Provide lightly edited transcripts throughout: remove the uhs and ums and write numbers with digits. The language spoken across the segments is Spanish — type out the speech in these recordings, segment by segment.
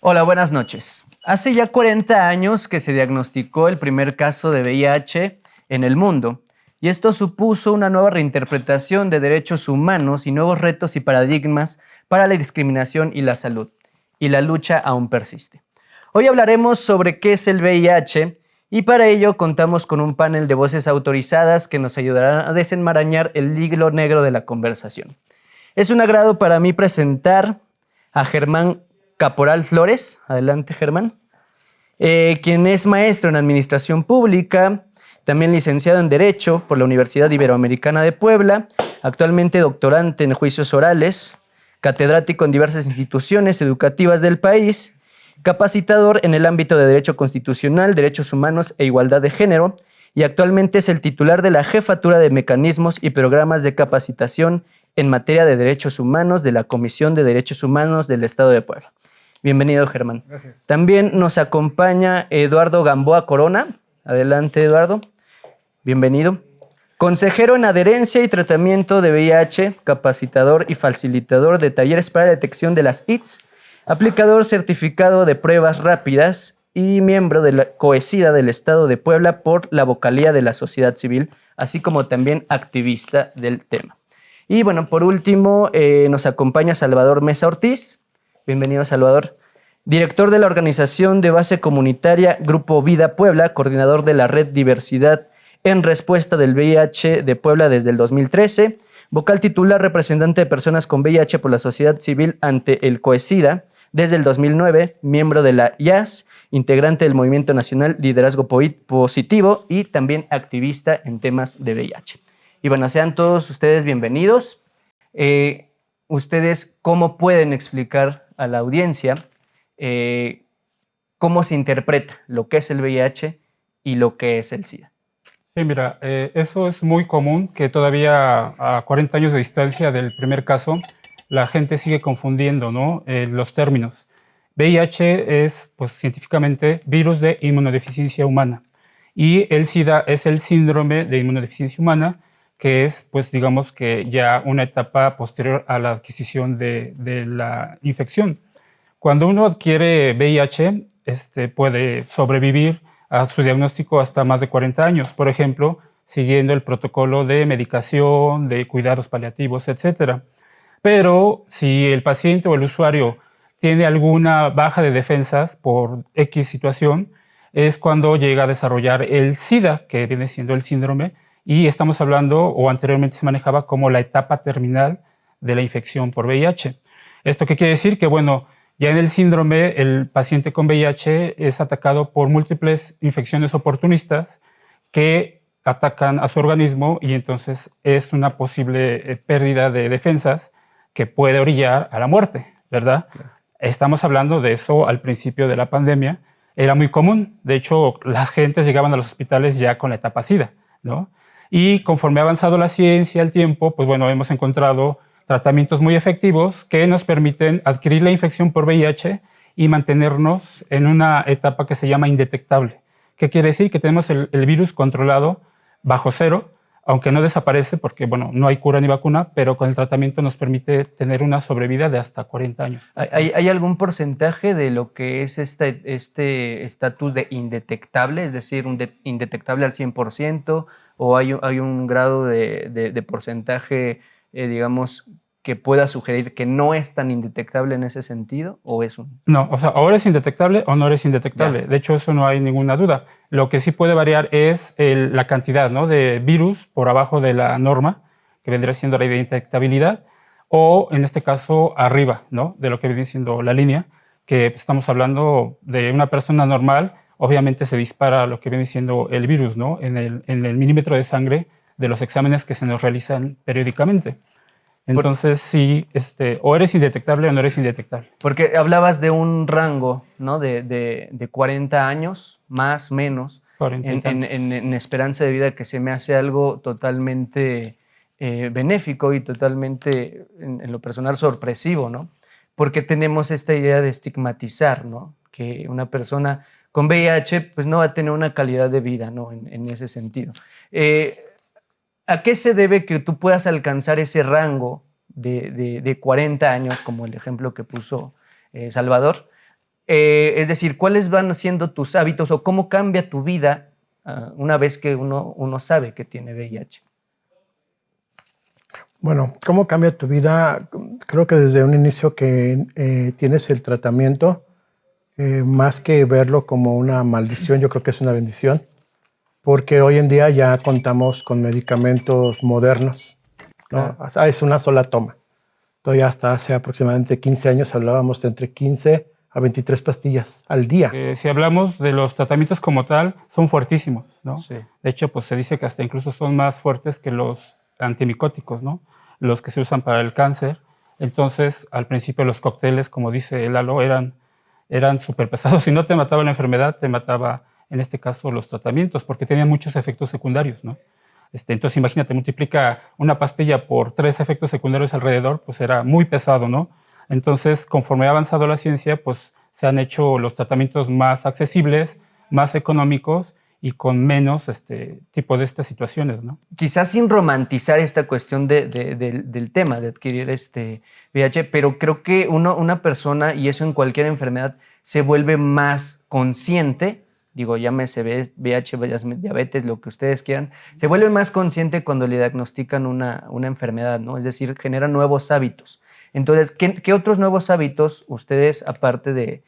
Hola, buenas noches. Hace ya 40 años que se diagnosticó el primer caso de VIH en el mundo, y esto supuso una nueva reinterpretación de derechos humanos y nuevos retos y paradigmas para la discriminación y la salud, y la lucha aún persiste. Hoy hablaremos sobre qué es el VIH, y para ello contamos con un panel de voces autorizadas que nos ayudarán a desenmarañar el hilo negro de la conversación. Es un agrado para mí presentar a Germán Caporal Flores. Adelante, Germán. Quien es maestro en Administración Pública, también licenciado en Derecho por la Universidad Iberoamericana de Puebla, actualmente doctorante en Juicios Orales, catedrático en diversas instituciones educativas del país, capacitador en el ámbito de Derecho Constitucional, Derechos Humanos e Igualdad de Género, y actualmente es el titular de la Jefatura de Mecanismos y Programas de Capacitación en materia de Derechos Humanos de la Comisión de Derechos Humanos del Estado de Puebla. Bienvenido, Germán. Gracias. También nos acompaña Eduardo Gamboa Corona. Adelante, Eduardo. Bienvenido. Consejero en adherencia y tratamiento de VIH, capacitador y facilitador de talleres para la detección de las ITS, aplicador certificado de pruebas rápidas y miembro de la COECIDA del Estado de Puebla por la vocalía de la sociedad civil, así como también activista del tema. Y bueno, por último, nos acompaña Salvador Mesa Ortiz. Bienvenido, Salvador. Director de la organización de base comunitaria Grupo Vida Puebla, coordinador de la Red Diversidad en Respuesta del VIH de Puebla desde el 2013, vocal titular representante de personas con VIH por la sociedad civil ante el COECIDA desde el 2009, miembro de la IAS, integrante del Movimiento Nacional Liderazgo Positivo y también activista en temas de VIH. Y bueno, sean todos ustedes bienvenidos. ¿Ustedes cómo pueden explicar a la audiencia cómo se interpreta lo que es el VIH y lo que es el SIDA? Sí, mira, eso es muy común, que todavía a 40 años de distancia del primer caso, la gente sigue confundiendo, ¿no? Los términos. VIH es, pues, científicamente, virus de inmunodeficiencia humana. Y el SIDA es el síndrome de inmunodeficiencia humana, que es, pues, digamos que ya una etapa posterior a la adquisición de la infección. Cuando uno adquiere VIH, puede sobrevivir a su diagnóstico hasta más de 40 años, por ejemplo, siguiendo el protocolo de medicación, de cuidados paliativos, etc. Pero si el paciente o el usuario tiene alguna baja de defensas por X situación, es cuando llega a desarrollar el SIDA, que viene siendo el síndrome, y estamos hablando, o anteriormente se manejaba como la etapa terminal de la infección por VIH. ¿Esto qué quiere decir? Que, bueno, ya en el síndrome, el paciente con VIH es atacado por múltiples infecciones oportunistas que atacan a su organismo y entonces es una posible pérdida de defensas que puede orillar a la muerte, ¿verdad? Claro. Estamos hablando de eso al principio de la pandemia. Era muy común. De hecho, las gentes llegaban a los hospitales ya con la etapa SIDA, ¿no? Y conforme ha avanzado la ciencia, el tiempo, pues bueno, hemos encontrado tratamientos muy efectivos que nos permiten adquirir la infección por VIH y mantenernos en una etapa que se llama indetectable. ¿Qué quiere decir? Que tenemos el virus controlado bajo cero, aunque no desaparece porque, bueno, no hay cura ni vacuna, pero con el tratamiento nos permite tener una sobrevida de hasta 40 años. ¿Hay algún porcentaje de lo que es este estatus de indetectable, es decir, indetectable al 100%, o hay un grado de porcentaje, digamos, que pueda sugerir que no es tan indetectable en ese sentido, o es un...? No, o sea, ahora es indetectable o no es indetectable. Ya. De hecho, eso no hay ninguna duda. Lo que sí puede variar es la cantidad, ¿no?, de virus por abajo de la norma, que vendría siendo la indetectabilidad, o en este caso arriba, ¿no?, de lo que viene siendo la línea, que estamos hablando de una persona normal. Obviamente se dispara lo que viene siendo el virus, ¿no?, en el milímetro de sangre de los exámenes que se nos realizan periódicamente. Entonces, sí, o eres indetectable o no eres indetectable. Porque hablabas de un rango, ¿no? De 40 años, más, menos, 40 y tantos. en esperanza de vida, que se me hace algo totalmente benéfico y totalmente, en lo personal, sorpresivo, ¿no? Porque tenemos esta idea de estigmatizar, ¿no? Que una persona con VIH, pues no va a tener una calidad de vida, ¿no? En ese sentido. ¿A qué se debe que tú puedas alcanzar ese rango de 40 años, como el ejemplo que puso Salvador? Es decir, ¿cuáles van siendo tus hábitos o cómo cambia tu vida una vez que uno sabe que tiene VIH? Bueno, ¿cómo cambia tu vida? Creo que desde un inicio que tienes el tratamiento, más que verlo como una maldición, yo creo que es una bendición, porque hoy en día ya contamos con medicamentos modernos, ¿no? Claro. Es una sola toma. Todavía hasta hace aproximadamente 15 años hablábamos de entre 15 a 23 pastillas al día. Si hablamos de los tratamientos como tal, son fuertísimos, ¿no? Sí. De hecho, pues se dice que hasta incluso son más fuertes que los antimicóticos, ¿no? Los que se usan para el cáncer. Entonces, al principio los cócteles, como dice Lalo, eran súper pesados. Si no te mataba la enfermedad, te mataba, en este caso, los tratamientos, porque tenían muchos efectos secundarios, ¿no? Entonces, imagínate, multiplica una pastilla por 3 efectos secundarios alrededor, pues era muy pesado, ¿no? Entonces, conforme ha avanzado la ciencia, pues se han hecho los tratamientos más accesibles, más económicos y con menos tipo de estas situaciones, ¿no? Quizás sin romantizar esta cuestión del tema de adquirir VIH, pero creo que una persona, y eso en cualquier enfermedad, se vuelve más consciente, digo, llámese VIH, diabetes, lo que ustedes quieran, se vuelve más consciente cuando le diagnostican una enfermedad, ¿no? Es decir, genera nuevos hábitos. Entonces, ¿qué otros nuevos hábitos ustedes, aparte de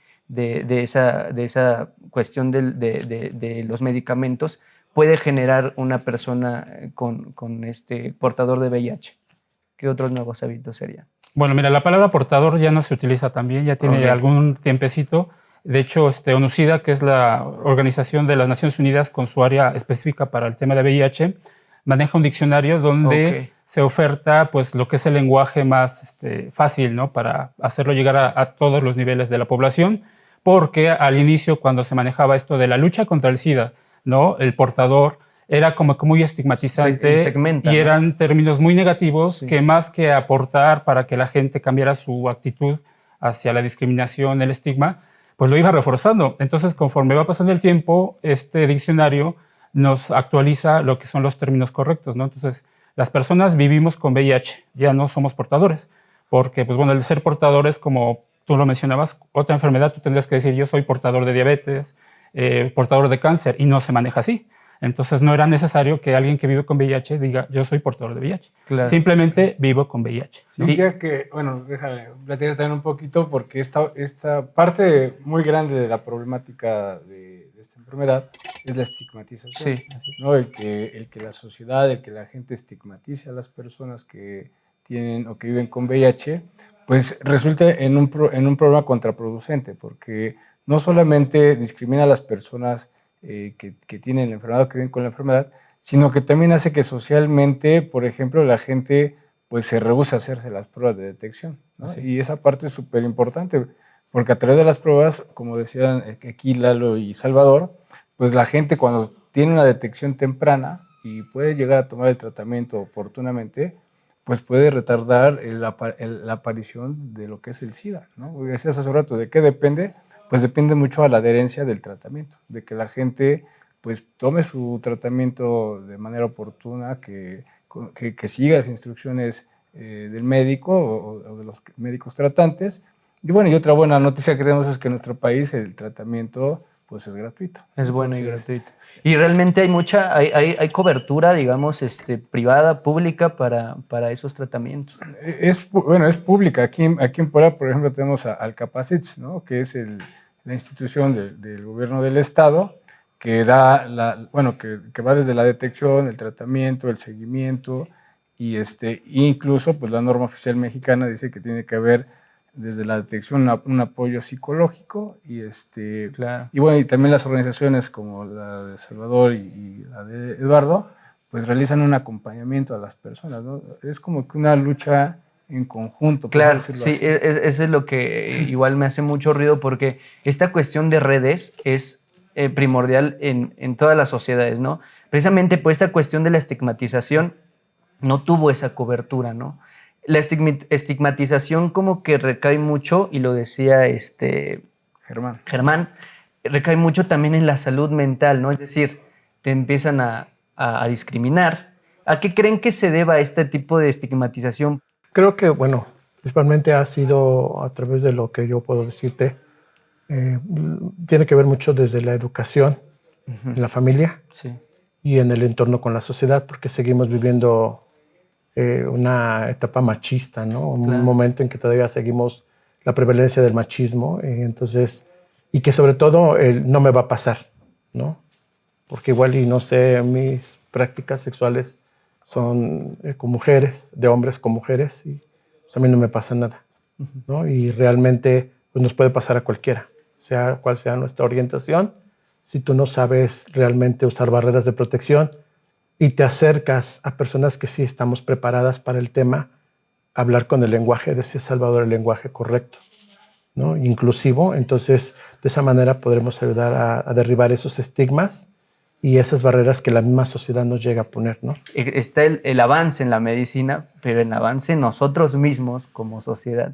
esa cuestión de los medicamentos, puede generar una persona con este portador de VIH? ¿Qué otros nuevos hábitos serían? Bueno, mira, la palabra portador ya no se utiliza tan bien, ya tiene algún tiempecito. De hecho, ONUCIDA, que es la Organización de las Naciones Unidas con su área específica para el tema de VIH, maneja un diccionario donde se oferta pues lo que es el lenguaje más fácil, ¿no? Para hacerlo llegar a todos los niveles de la población, porque al inicio, cuando se manejaba esto de la lucha contra el SIDA, ¿no? El portador era como que muy estigmatizante segmenta, y eran ¿no? términos muy negativos Sí. que más que aportar para que la gente cambiara su actitud hacia la discriminación, el estigma, pues lo iba reforzando. Entonces, conforme va pasando el tiempo, este diccionario nos actualiza lo que son los términos correctos, ¿no? Entonces, las personas vivimos con VIH, ya no somos portadores, porque, pues bueno, el ser portador es como tú lo mencionabas, otra enfermedad, tú tendrías que decir, yo soy portador de diabetes, portador de cáncer, y no se maneja así. Entonces no era necesario que alguien que vive con VIH diga, yo soy portador de VIH. Claro. Simplemente vivo con VIH, ¿no? Sí, ya que, bueno, déjame platicar también un poquito, porque esta parte muy grande de la problemática de esta enfermedad es la estigmatización. Sí. ¿No? El que la sociedad, el que la gente estigmatice a las personas que tienen o que viven con VIH, pues resulta en un problema contraproducente, porque no solamente discrimina a las personas que tienen la enfermedad o que viven con la enfermedad, sino que también hace que socialmente, por ejemplo, la gente pues se rehúsa a hacerse las pruebas de detección, ¿no? Y esa parte es súper importante, porque a través de las pruebas, como decían aquí Lalo y Salvador, pues la gente cuando tiene una detección temprana y puede llegar a tomar el tratamiento oportunamente, pues puede retardar la aparición de lo que es el SIDA, ¿no? Porque decías hace rato, ¿de qué depende? Pues depende mucho a la adherencia del tratamiento, de que la gente pues tome su tratamiento de manera oportuna, que siga las instrucciones del médico o de los médicos tratantes. Y bueno, y otra buena noticia que tenemos es que en nuestro país el tratamiento pues es gratuito. Es bueno y gratuito. Y realmente hay cobertura, digamos, privada, pública para esos tratamientos. Es pública. Aquí en Puebla, por ejemplo, tenemos al Capacits, ¿no? Que es la institución del gobierno del estado, que da que va desde la detección, el tratamiento, el seguimiento, y incluso pues la norma oficial mexicana dice que tiene que haber desde la detección un apoyo psicológico, Claro. y bueno, y también las organizaciones como la de Salvador y la de Eduardo, pues realizan un acompañamiento a las personas, ¿no? Es como que una lucha en conjunto. por Claro, decirlo sí, así. eso es lo que igual me hace mucho ruido porque esta cuestión de redes es primordial en todas las sociedades, ¿no? Precisamente por esta cuestión de la estigmatización no tuvo esa cobertura, ¿no? La estigmatización como que recae mucho, y lo decía Germán. recae mucho también en la salud mental, ¿no? Es decir, te empiezan a discriminar. ¿A qué creen que se deba este tipo de estigmatización? Creo que, bueno, principalmente ha sido a través de lo que yo puedo decirte, tiene que ver mucho desde la educación en la familia Sí, y en el entorno con la sociedad, porque seguimos viviendo una etapa machista, ¿no? Un claro. momento en que todavía seguimos la prevalencia del machismo, entonces, y que sobre todo el no me va a pasar, ¿no? Porque igual y no sé, mis prácticas sexuales son con mujeres, de hombres con mujeres, y pues, a mí no me pasa nada, ¿no? Y realmente pues, nos puede pasar a cualquiera, sea cual sea nuestra orientación. Si tú no sabes realmente usar barreras de protección y te acercas a personas que sí estamos preparadas para el tema, hablar con el lenguaje, decía Salvador, el lenguaje correcto, ¿no? Inclusivo, entonces de esa manera podremos ayudar a derribar esos estigmas y esas barreras que la misma sociedad nos llega a poner, ¿no? Está el avance en la medicina, pero el avance en nosotros mismos como sociedad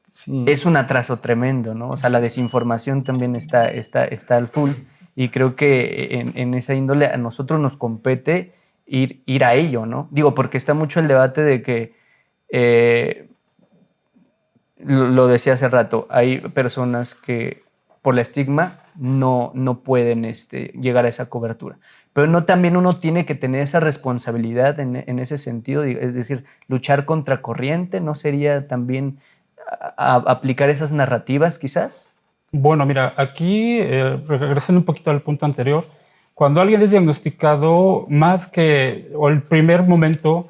Sí. es un atraso tremendo, ¿no? O sea, la desinformación también está al full, y creo que en esa índole a nosotros nos compete ir a ello, ¿no? Digo, porque está mucho el debate de que, lo decía hace rato, hay personas que por la estigma no pueden llegar a esa cobertura. Pero no también uno tiene que tener esa responsabilidad en ese sentido, es decir, luchar contra corriente, ¿no sería también aplicar esas narrativas quizás? Bueno, mira, aquí, regresando un poquito al punto anterior, cuando alguien es diagnosticado, más que, o el primer momento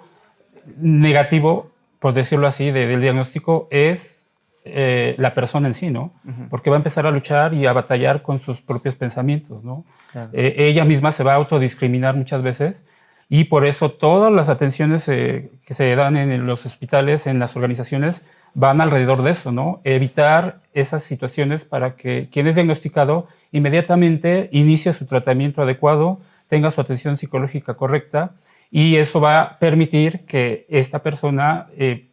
negativo, por decirlo así, del diagnóstico, es la persona en sí, ¿no? Porque va a empezar a luchar y a batallar con sus propios pensamientos, ¿no? Claro. Ella misma se va a autodiscriminar muchas veces, y por eso todas las atenciones que se dan en los hospitales, en las organizaciones, van alrededor de eso, ¿no? Evitar esas situaciones para que quien es diagnosticado inmediatamente inicie su tratamiento adecuado, tenga su atención psicológica correcta, y eso va a permitir que esta persona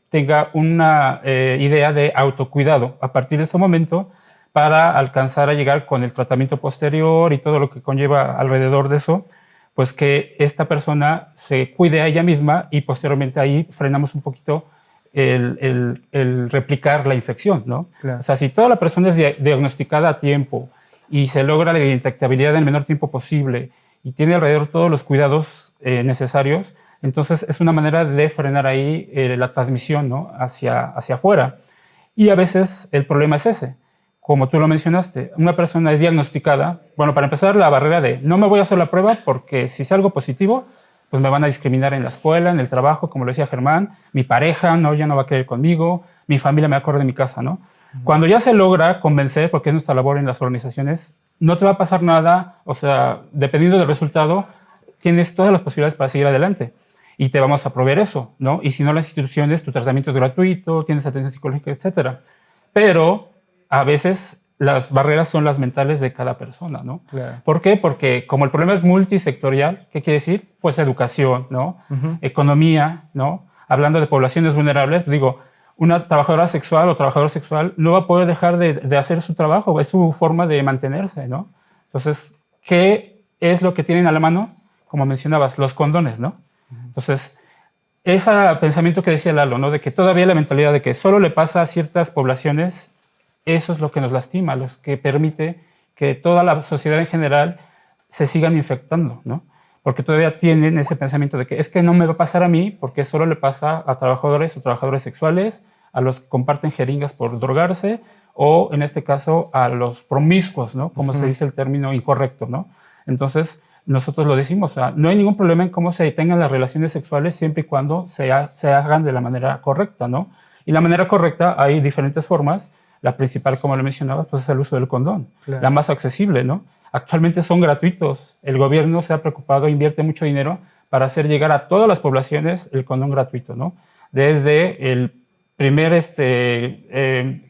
tenga una idea de autocuidado a partir de ese momento, para alcanzar a llegar con el tratamiento posterior y todo lo que conlleva alrededor de eso, pues que esta persona se cuide a ella misma, y posteriormente ahí frenamos un poquito el replicar la infección, ¿no? Claro. O sea, si toda la persona es diagnosticada a tiempo y se logra la detectabilidad en el menor tiempo posible y tiene alrededor todos los cuidados necesarios, entonces es una manera de frenar ahí la transmisión, ¿no? hacia afuera. Y a veces el problema es ese. Como tú lo mencionaste, una persona es diagnosticada, bueno, para empezar, la barrera de no me voy a hacer la prueba porque si salgo positivo, pues me van a discriminar en la escuela, en el trabajo, como lo decía Germán, mi pareja no, ya no va a querer conmigo, mi familia me va a correr de mi casa, ¿no? Cuando ya se logra convencer, porque es nuestra labor en las organizaciones, no te va a pasar nada, o sea, dependiendo del resultado, tienes todas las posibilidades para seguir adelante y te vamos a proveer eso, ¿no? Y si no, las instituciones, tu tratamiento es gratuito, tienes atención psicológica, etcétera. Pero a veces las barreras son las mentales de cada persona, ¿no? Claro. ¿Por qué? Porque como el problema es multisectorial, ¿qué quiere decir? Pues educación, ¿no? Economía, ¿no? Hablando de poblaciones vulnerables, digo, una trabajadora sexual o trabajador sexual no va a poder dejar de hacer su trabajo, es su forma de mantenerse, ¿no? Entonces, ¿qué es lo que tienen a la mano? Como mencionabas, los condones, ¿no? Entonces, ese pensamiento que decía Lalo, ¿no? De que todavía la mentalidad de que solo le pasa a ciertas poblaciones, eso es lo que nos lastima, lo que permite que toda la sociedad en general se sigan infectando, ¿no? Porque todavía tienen ese pensamiento de que es que no me va a pasar a mí porque solo le pasa a trabajadores o trabajadores sexuales, a los que comparten jeringas por drogarse, o en este caso a los promiscuos, ¿no? Como se dice el término incorrecto, ¿no? Entonces, nosotros lo decimos, o sea, no hay ningún problema en cómo se tengan las relaciones sexuales siempre y cuando se hagan de la manera correcta, ¿no? Y la manera correcta hay diferentes formas. La principal, como lo mencionabas, pues es el uso del condón. Claro. La más accesible, ¿no? Actualmente son gratuitos. El gobierno se ha preocupado, invierte mucho dinero para hacer llegar a todas las poblaciones el condón gratuito, ¿no? Desde el primer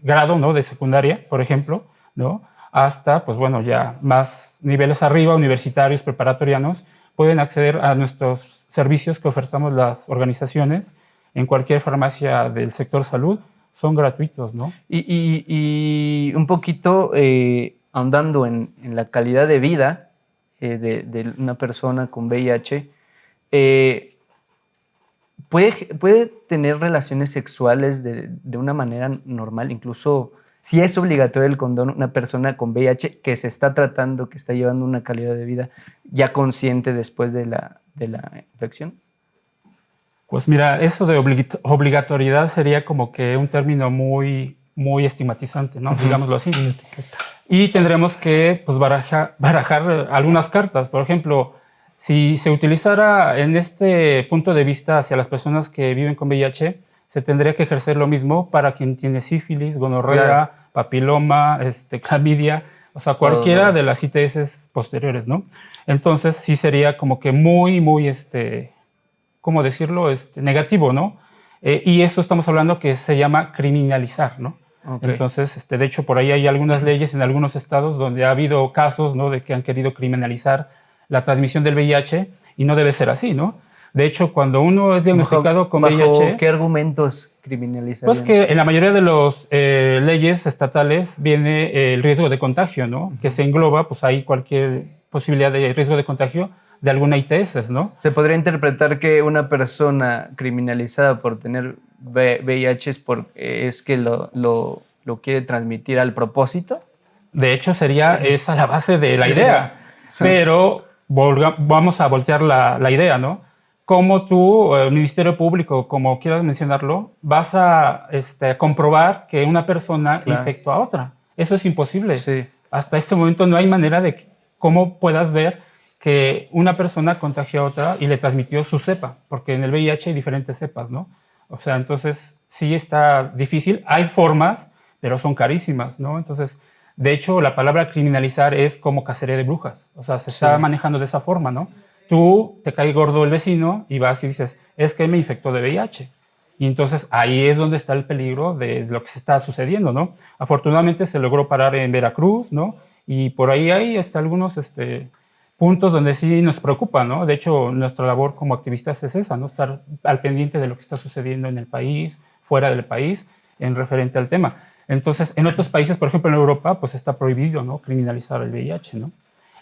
grado, ¿no?, de secundaria, por ejemplo, ¿no?, hasta, pues bueno, ya más niveles arriba, universitarios, preparatorianos, pueden acceder a nuestros servicios que ofertamos las organizaciones en cualquier farmacia del sector salud, son gratuitos, ¿no? Y un poquito ahondando en la calidad de vida de una persona con VIH, ¿puede tener relaciones sexuales de una manera normal? Incluso si es obligatorio el condón, una persona con VIH que se está tratando, que está llevando una calidad de vida ya consciente después de la infección. Pues mira, eso de obligatoriedad sería como que un término muy, muy estigmatizante, ¿no? Digámoslo así. Y tendremos que, pues, barajar algunas cartas. Por ejemplo, si se utilizara en este punto de vista hacia las personas que viven con VIH, se tendría que ejercer lo mismo para quien tiene sífilis, gonorrea, claro, papiloma, clamidia, o sea, cualquiera de las ITS posteriores, ¿no? Entonces, sí sería como que muy, muy, ¿cómo decirlo?, negativo, ¿no? Y eso estamos hablando que se llama criminalizar, ¿no? Okay. Entonces, de hecho, por ahí hay algunas leyes en algunos estados donde ha habido casos, ¿no?, de que han querido criminalizar la transmisión del VIH y no debe ser así, ¿no? De hecho, cuando uno es diagnosticado con VIH... ¿Qué argumentos criminalizarían? Pues que en la mayoría de las leyes estatales viene el riesgo de contagio, ¿no? Que se engloba, pues hay cualquier posibilidad de riesgo de contagio de alguna ITS, ¿no? ¿Se podría interpretar que una persona criminalizada por tener VIH es que lo quiere transmitir al propósito? De hecho, sería esa la base de la idea. Sí. Pero vamos a voltear la idea, ¿no? Como tú, el Ministerio Público, como quieras mencionarlo, vas a comprobar que una persona infectó a otra. Eso es imposible. Sí. Hasta este momento no hay manera de cómo puedas ver que una persona contagió a otra y le transmitió su cepa, porque en el VIH hay diferentes cepas, ¿no? O sea, entonces sí está difícil. Hay formas, pero son carísimas, ¿no? Entonces, de hecho, la palabra criminalizar es como cacería de brujas. O sea, se está manejando de esa forma, ¿no? Tú te cae gordo el vecino y vas y dices, es que me infectó de VIH. Y entonces ahí es donde está el peligro de lo que se está sucediendo, ¿no? Afortunadamente se logró parar en Veracruz, ¿no? Y por ahí hay algunos puntos donde sí nos preocupa, ¿no? De hecho, nuestra labor como activistas es esa, ¿no? Estar al pendiente de lo que está sucediendo en el país, fuera del país, en referente al tema. Entonces, en otros países, por ejemplo en Europa, pues está prohibido, ¿no?, criminalizar el VIH, ¿no?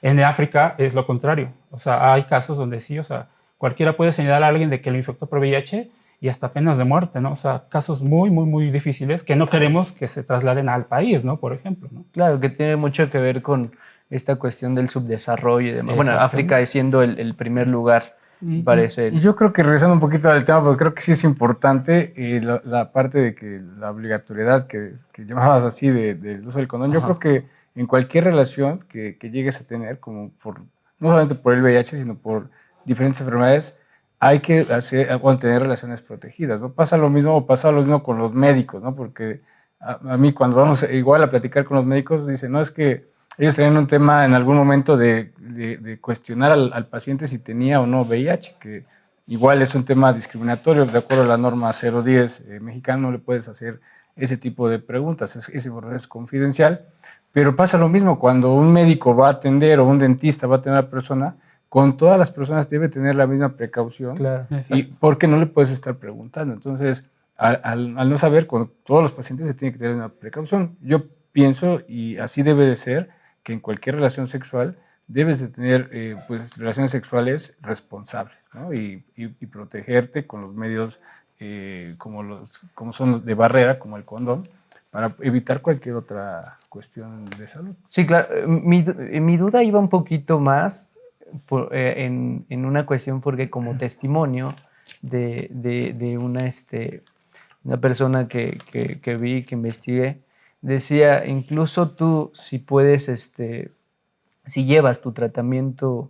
En África es lo contrario. O sea, hay casos donde sí, o sea, cualquiera puede señalar a alguien de que lo infectó por VIH y hasta penas de muerte, ¿no? O sea, casos muy, muy, muy difíciles que no queremos que se trasladen al país, ¿no? Por ejemplo, ¿no? Claro, que tiene mucho que ver con esta cuestión del subdesarrollo y demás. Bueno, África siendo el primer lugar, parece. Y yo creo que regresando un poquito al tema, porque creo que sí es importante la parte de que la obligatoriedad que llamabas así del uso del condón. Yo creo que en cualquier relación que llegues a tener, como no solamente por el VIH, sino por diferentes enfermedades, hay que tener relaciones protegidas, ¿no? Pasa lo mismo con los médicos, ¿no? Porque a mí cuando vamos igual a platicar con los médicos, dicen, no, es que ellos tenían un tema en algún momento de cuestionar al paciente si tenía o no VIH, que igual es un tema discriminatorio, de acuerdo a la norma 010 mexicana, no le puedes hacer ese tipo de preguntas, ese es confidencial. Pero pasa lo mismo cuando un médico va a atender o un dentista va a atender a la persona, con todas las personas debe tener la misma precaución. Claro. Y porque no le puedes estar preguntando. Entonces, al no saber, con todos los pacientes se tiene que tener una precaución. Yo pienso, y así debe de ser, que en cualquier relación sexual debes de tener relaciones sexuales responsables, ¿no? Y protegerte con los medios como son de barrera, como el condón, para evitar cualquier otra cuestión de salud. Sí, claro. Mi duda iba un poquito más en una cuestión porque como testimonio de una persona que vi, que investigué, decía, incluso tú si puedes, si llevas tu tratamiento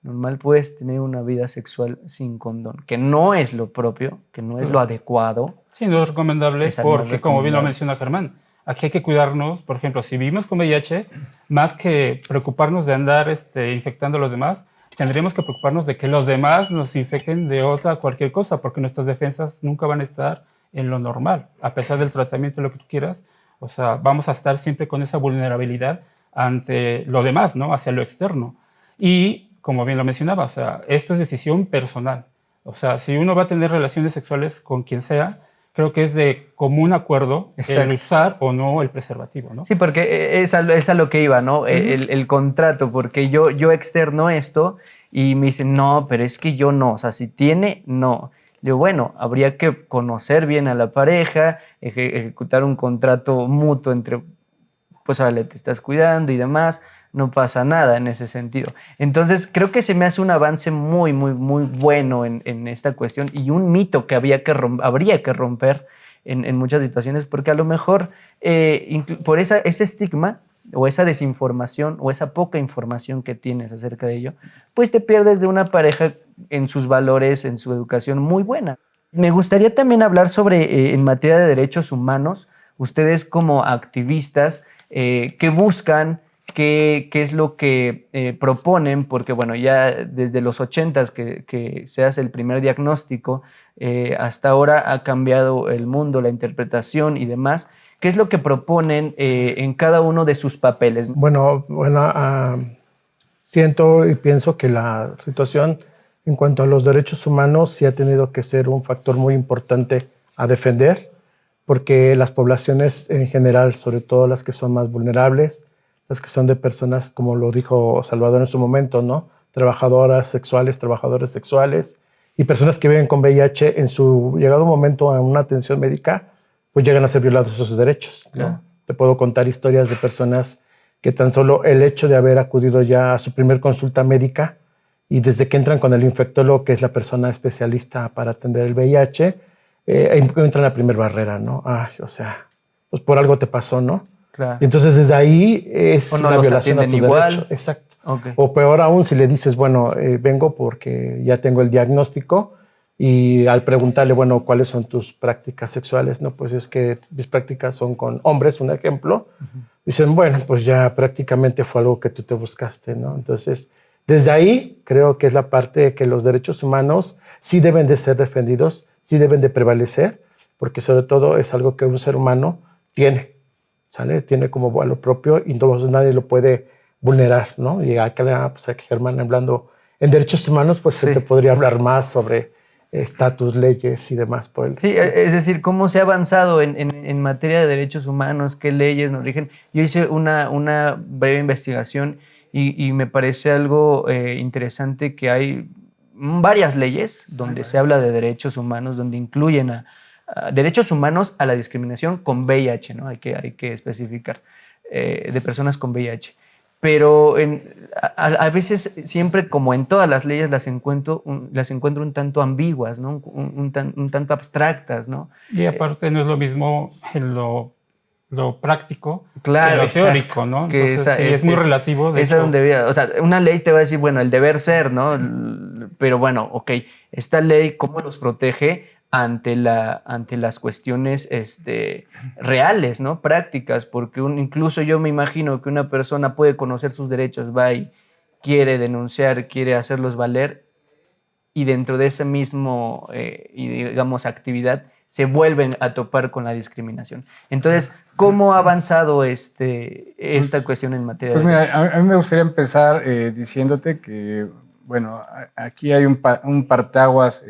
normal, puedes tener una vida sexual sin condón, que no es lo propio, que no es lo adecuado. Sí, no es recomendable porque, como bien lo menciona Germán, aquí hay que cuidarnos. Por ejemplo, si vivimos con VIH, más que preocuparnos de andar infectando a los demás, tendríamos que preocuparnos de que los demás nos infecten de otra cualquier cosa, porque nuestras defensas nunca van a estar en lo normal, a pesar del tratamiento, lo que tú quieras. O sea, vamos a estar siempre con esa vulnerabilidad ante lo demás, ¿no? Hacia lo externo. Y, como bien lo mencionaba, o sea, esto es decisión personal. O sea, si uno va a tener relaciones sexuales con quien sea, creo que es de común acuerdo el usar o no el preservativo, ¿no? Sí, porque es a lo que iba, ¿no? El contrato, porque yo externo esto y me dicen, no, pero es que yo no, o sea, si tiene, no. Digo, bueno, habría que conocer bien a la pareja, ejecutar un contrato mutuo entre, pues, vale, te estás cuidando y demás, no pasa nada en ese sentido. Entonces, creo que se me hace un avance muy, muy, muy bueno en esta cuestión y un mito que habría que romper en muchas situaciones, porque a lo mejor por ese estigma o esa desinformación o esa poca información que tienes acerca de ello, pues te pierdes de una pareja en sus valores, en su educación muy buena. Me gustaría también hablar sobre, en materia de derechos humanos, ustedes como activistas, ¿qué buscan? ¿Qué es lo que proponen? Porque bueno, ya desde los 80s que se hace el primer diagnóstico, hasta ahora ha cambiado el mundo, la interpretación y demás. ¿Qué es lo que proponen en cada uno de sus papeles? Bueno, siento y pienso que la situación en cuanto a los derechos humanos sí ha tenido que ser un factor muy importante a defender, porque las poblaciones en general, sobre todo las que son más vulnerables, las que son de personas, como lo dijo Salvador en su momento, ¿no? Trabajadoras sexuales, trabajadores sexuales y personas que viven con VIH, en su llegado momento a una atención médica, pues llegan a ser violados esos derechos, ¿no? Claro. Te puedo contar historias de personas que tan solo el hecho de haber acudido ya a su primer consulta médica y desde que entran con el infectólogo, que es la persona especialista para atender el VIH, encuentran la primera barrera, ¿no? Ay, o sea, pues por algo te pasó, ¿no? Claro. Y entonces desde ahí es O no una los violación a tu atienden igual. derecho. Exacto. Okay. O peor aún, si le dices, bueno, vengo porque ya tengo el diagnóstico y al preguntarle, bueno, ¿cuáles son tus prácticas sexuales? No, pues es que mis prácticas son con hombres, un ejemplo. Dicen, bueno, pues ya prácticamente fue algo que tú te buscaste, ¿no? Entonces, desde ahí creo que es la parte que los derechos humanos sí deben de ser defendidos, sí deben de prevalecer, porque sobre todo es algo que un ser humano tiene, ¿sale? Tiene como valor propio y entonces nadie lo puede vulnerar, ¿no? Y acá, pues aquí Germán hablando en derechos humanos, pues Sí. se te podría hablar más sobre estatus, leyes y demás por el Sí, estilo. es decir, cómo se ha avanzado en materia de derechos humanos, qué leyes nos rigen. Yo hice una breve investigación y me parece algo interesante que hay varias leyes donde se habla de derechos humanos, donde incluyen a derechos humanos a la discriminación con VIH, ¿no? Hay que especificar, de personas con VIH. Pero a veces, siempre como en todas las leyes, las encuentro un tanto ambiguas, ¿no? Un tanto abstractas, ¿no? Y aparte no es lo mismo en lo práctico Claro, que lo exacto. teórico, ¿no? Que Entonces sí, es muy relativo. De esa hecho, donde, o sea, una ley te va a decir, bueno, el deber ser, ¿no? Pero bueno, ok, esta ley, ¿cómo los protege ante las cuestiones reales, ¿no? Prácticas, porque incluso yo me imagino que una persona puede conocer sus derechos, va y quiere denunciar, quiere hacerlos valer, y dentro de ese mismo, y digamos, actividad, se vuelven a topar con la discriminación. Entonces, ¿cómo ha avanzado esta cuestión en materia Pues de mira, derechos? a mí me gustaría empezar diciéndote que, bueno, aquí hay un parteaguas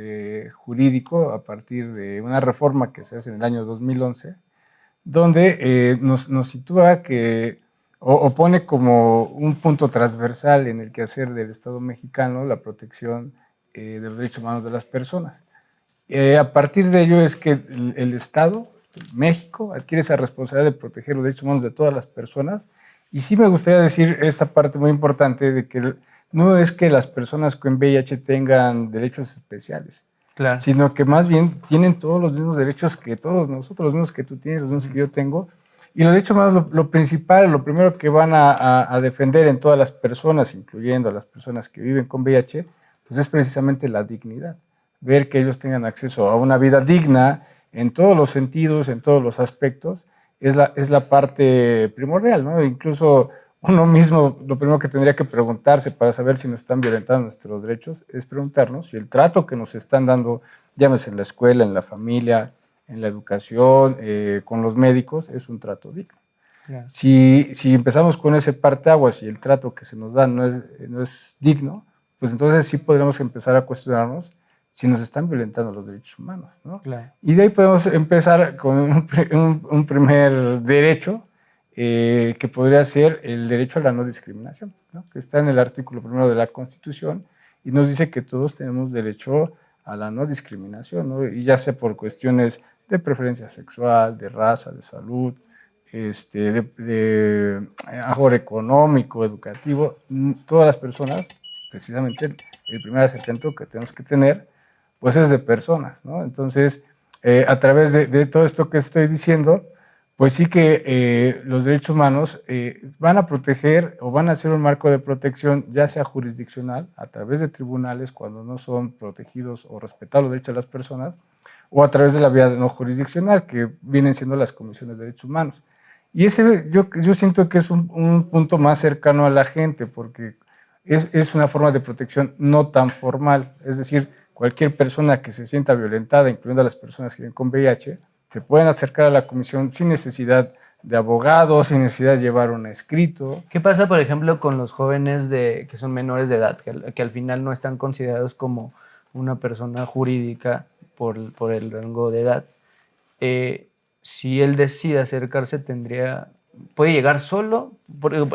jurídico a partir de una reforma que se hace en el año 2011, donde nos sitúa que, o pone como un punto transversal en el quehacer del Estado mexicano la protección de los derechos humanos de las personas. A partir de ello es que el Estado, México, adquiere esa responsabilidad de proteger los derechos humanos de todas las personas. Y sí me gustaría decir esta parte muy importante de que no es que las personas con VIH tengan derechos especiales, Claro. sino que más bien tienen todos los mismos derechos que todos nosotros, los mismos que tú tienes, los mismos que yo tengo. Y los derechos humanos, lo principal, lo primero que van a defender en todas las personas, incluyendo a las personas que viven con VIH, pues es precisamente la dignidad. Ver que ellos tengan acceso a una vida digna en todos los sentidos, en todos los aspectos, es la parte primordial, ¿no? Incluso uno mismo, lo primero que tendría que preguntarse para saber si nos están violentando nuestros derechos es preguntarnos si el trato que nos están dando, llámese en la escuela, en la familia, en la educación, con los médicos, es un trato digno. Claro. Si empezamos con ese parteaguas y el trato que se nos da no es digno, pues entonces sí podremos empezar a cuestionarnos si nos están violentando los derechos humanos, ¿no? Claro. Y de ahí podemos empezar con un primer derecho que podría ser el derecho a la no discriminación, ¿no? Que está en el artículo 1 de la Constitución y nos dice que todos tenemos derecho a la no discriminación, ¿no? Y ya sea por cuestiones de preferencia sexual, de raza, de salud, de ahorro económico, educativo, todas las personas, precisamente el primer acercamiento que tenemos que tener, pues es de personas, ¿no? Entonces, a través de todo esto que estoy diciendo, pues sí que los derechos humanos van a proteger o van a ser un marco de protección, ya sea jurisdiccional, a través de tribunales cuando no son protegidos o respetados los derechos de las personas, o a través de la vía no jurisdiccional, que vienen siendo las comisiones de derechos humanos. Y ese yo siento que es un punto más cercano a la gente, porque es una forma de protección no tan formal, es decir, cualquier persona que se sienta violentada, incluyendo a las personas que viven con VIH, se pueden acercar a la comisión sin necesidad de abogados, sin necesidad de llevar un escrito. ¿Qué pasa, por ejemplo, con los jóvenes que son menores de edad, que al final no están considerados como una persona jurídica por el rango de edad? Si él decide acercarse, puede llegar solo,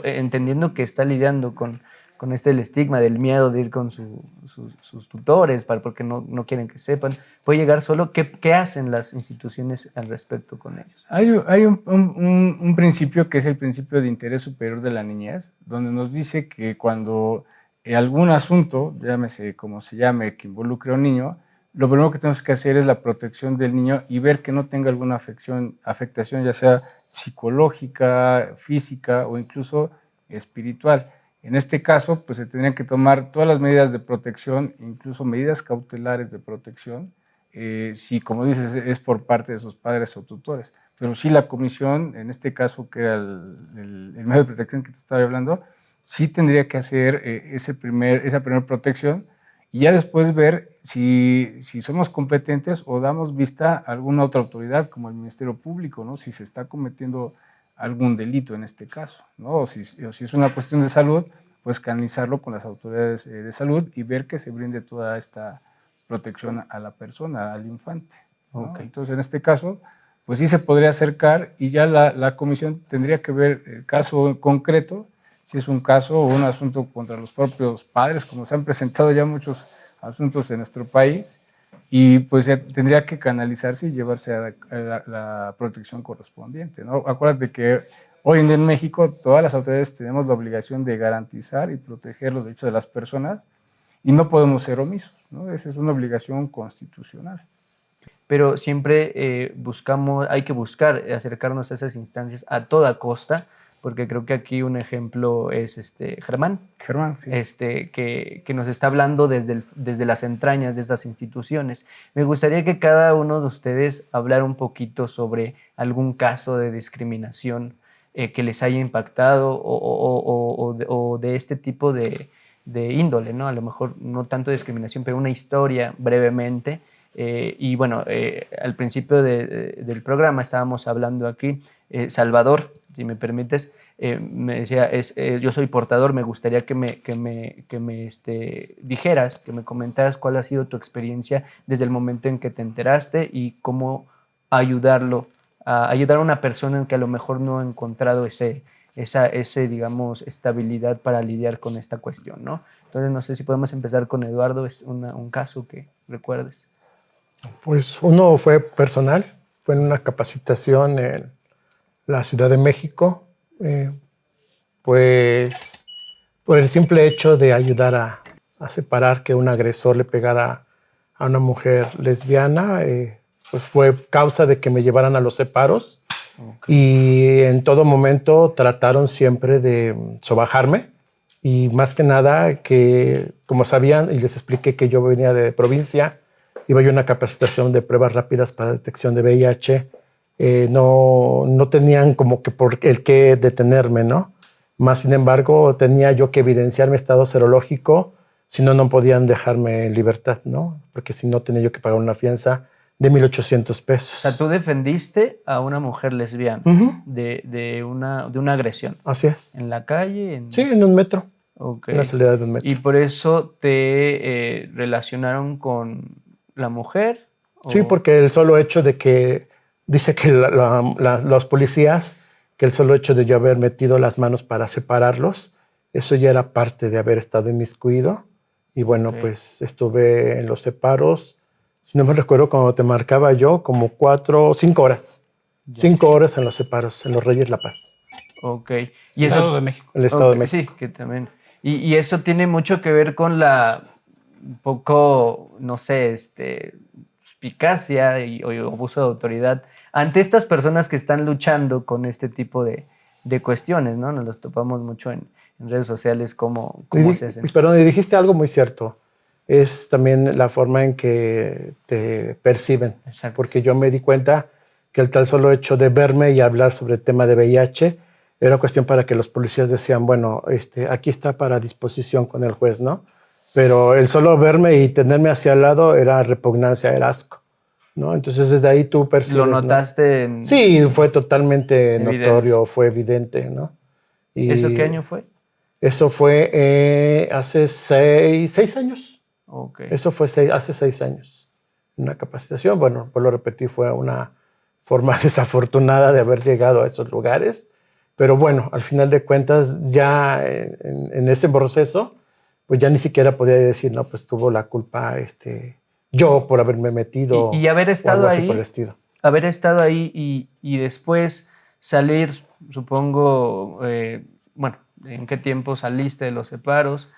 entendiendo que está lidiando con el estigma del miedo de ir con sus tutores, porque no quieren que sepan. Puede llegar solo. ¿Qué hacen las instituciones al respecto con ellos? Hay un principio que es el principio de interés superior de la niñez, donde nos dice que cuando algún asunto, llámese como se llame, que involucre a un niño, lo primero que tenemos que hacer es la protección del niño y ver que no tenga alguna afectación, ya sea psicológica, física o incluso espiritual. En este caso, pues se tendrían que tomar todas las medidas de protección, incluso medidas cautelares de protección, si, como dices, es por parte de sus padres o tutores. Pero sí la comisión, en este caso, que era el medio de protección que te estaba hablando, sí tendría que hacer esa primera protección y ya después ver si somos competentes o damos vista a alguna otra autoridad, como el Ministerio Público, ¿no? Si se está cometiendo algún delito en este caso, ¿no? O si es una cuestión de salud, pues canalizarlo con las autoridades de salud y ver que se brinde toda esta protección a la persona, al infante, ¿no? Okay. Entonces, en este caso, pues sí se podría acercar y ya la comisión tendría que ver el caso concreto, si es un caso o un asunto contra los propios padres, como se han presentado ya muchos asuntos en nuestro país, y pues tendría que canalizarse y llevarse a la protección correspondiente, ¿no? Acuérdate que hoy en día en México todas las autoridades tenemos la obligación de garantizar y proteger los derechos de las personas y no podemos ser omisos, ¿no? Esa es una obligación constitucional. Pero siempre hay que buscar acercarnos a esas instancias a toda costa, porque creo que aquí un ejemplo es Germán. Germán, sí. Que nos está hablando desde las entrañas de estas instituciones. Me gustaría que cada uno de ustedes hablara un poquito sobre algún caso de discriminación que les haya impactado o de este tipo de índole, ¿no? A lo mejor no tanto de discriminación, pero una historia brevemente. Y bueno, al principio del programa estábamos hablando aquí, Salvador, si me permites, me decía, yo soy portador, me gustaría que me dijeras, que me comentaras cuál ha sido tu experiencia desde el momento en que te enteraste y cómo ayudar a una persona en que a lo mejor no ha encontrado ese, digamos, estabilidad para lidiar con esta cuestión, ¿no? Entonces, no sé si podemos empezar con Eduardo, es un caso que recuerdes. Pues uno fue personal, fue en una capacitación en la Ciudad de México, pues por el simple hecho de ayudar a separar que un agresor le pegara a una mujer lesbiana, pues fue causa de que me llevaran a los separos. Okay. Y en todo momento trataron siempre de sobajarme y más que nada que, como sabían, y les expliqué que yo venía de provincia, iba yo a una capacitación de pruebas rápidas para detección de VIH, no tenían como que por el qué detenerme, ¿no? Más sin embargo, tenía yo que evidenciar mi estado serológico, si no, no podían dejarme en libertad, ¿no? Porque si no, tenía yo que pagar una fianza de 1,800 pesos. O sea, tú defendiste a una mujer lesbiana Ujú, de una agresión así es. en la calle. Sí, en un metro, Ok. en la salida de un metro. Y por eso te relacionaron con la mujer. Sí, porque el solo hecho de que, dice que los policías, que el solo hecho de yo haber metido las manos para separarlos, eso ya era parte de haber estado inmiscuido. Y bueno, Ok. pues estuve en los separos, si no me recuerdo cuando te marcaba yo, como 5 horas. Ya. 5 horas en los separos, en los Reyes La Paz, Ok. Y Estado eso, de México. el Estado de ok, sí, México. que también. Y eso tiene mucho que ver con la un poco, no sé, suspicacia o abuso de autoridad ante estas personas que están luchando con este tipo de cuestiones, ¿no? Nos los topamos mucho en redes sociales, cómo se hacen. Perdón, y dijiste algo muy cierto. Es también la forma en que te perciben. Exacto. Porque yo me di cuenta que el tal solo hecho de verme y hablar sobre el tema de VIH era cuestión para que los policías decían, bueno, aquí está para disposición con el juez, ¿no? Pero el solo verme y tenerme hacia al lado era repugnancia, era asco, ¿no? Entonces desde ahí tú percibes, ¿Lo ¿no? notaste en Sí, fue totalmente evidente? notorio, fue evidente, ¿no? ¿Eso qué Y año fue? eso fue hace 6 años. Ok. Eso fue hace 6 años. Una capacitación, bueno, pues lo repetí, fue una forma desafortunada de haber llegado a esos lugares. Pero bueno, al final de cuentas, ya en ese proceso, pues ya ni siquiera podía decir, no, pues tuvo la culpa yo por haberme metido Y haber o estado algo así por el ahí, estilo. y después salir, supongo, bueno, ¿en qué tiempo saliste de los separos?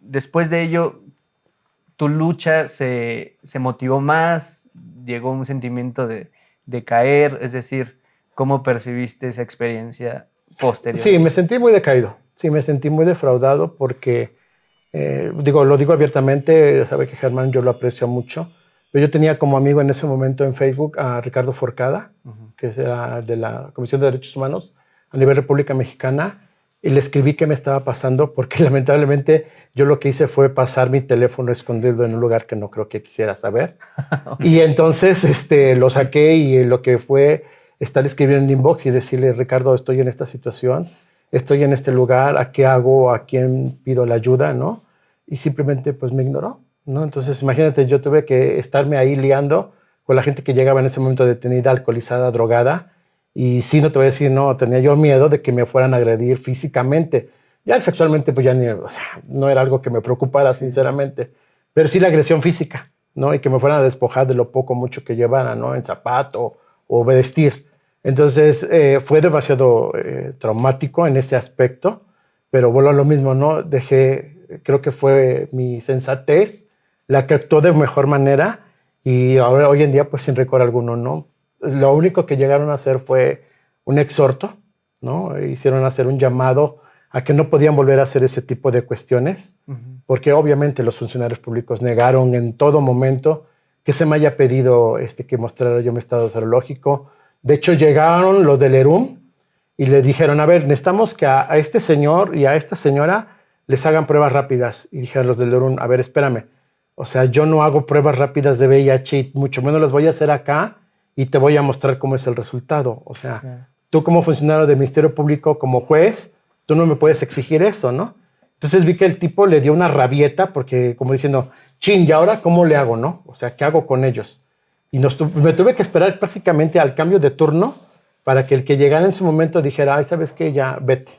Después de ello, ¿tu lucha se motivó más? ¿Llegó un sentimiento de caer? Es decir, ¿cómo percibiste esa experiencia posterior? Sí, me sentí muy decaído. Sí, me sentí muy defraudado porque, lo digo abiertamente, sabe que Germán yo lo aprecio mucho, pero yo tenía como amigo en ese momento en Facebook a Ricardo Forcada, que era de la Comisión de Derechos Humanos a nivel República Mexicana, y le escribí qué me estaba pasando porque lamentablemente yo lo que hice fue pasar mi teléfono escondido en un lugar que no creo que quisiera saber. Y entonces lo saqué y lo que fue estar escribiendo en inbox y decirle, Ricardo, estoy en esta situación, estoy en este lugar, ¿a qué hago? ¿A quién pido la ayuda? ¿No? Y simplemente pues me ignoró, ¿no? Entonces imagínate, yo tuve que estarme ahí liando con la gente que llegaba en ese momento detenida, alcoholizada, drogada, y sí, no te voy a decir, no, tenía yo miedo de que me fueran a agredir físicamente. Ya sexualmente pues ya ni, o sea, no era algo que me preocupara, Sí. sinceramente, pero sí la agresión física, ¿no? Y que me fueran a despojar de lo poco mucho que llevara, ¿no? En zapato o vestir. Entonces fue demasiado traumático en ese aspecto, pero vuelvo a lo mismo, ¿no? Creo que fue mi sensatez la que actuó de mejor manera y ahora hoy en día pues sin récord alguno, ¿no? Lo único que llegaron a hacer fue un exhorto, ¿no? Hicieron hacer un llamado a que no podían volver a hacer ese tipo de cuestiones, porque obviamente los funcionarios públicos negaron en todo momento que se me haya pedido que mostrara yo mi estado serológico. De hecho, llegaron los del ERUM y le dijeron, a ver, necesitamos que a este señor y a esta señora les hagan pruebas rápidas. Y dijeron los del ERUM, a ver, espérame, o sea, yo no hago pruebas rápidas de VIH y mucho menos las voy a hacer acá y te voy a mostrar cómo es el resultado. O sea, Claro. tú como funcionario del Ministerio Público, como juez, tú no me puedes exigir eso, ¿no? Entonces vi que el tipo le dio una rabieta porque como diciendo, chin, ¿y ahora cómo le hago, no? O sea, ¿qué hago con ellos? Y me tuve que esperar prácticamente al cambio de turno para que el que llegara en su momento dijera, ay, ¿sabes qué? Ya, vete,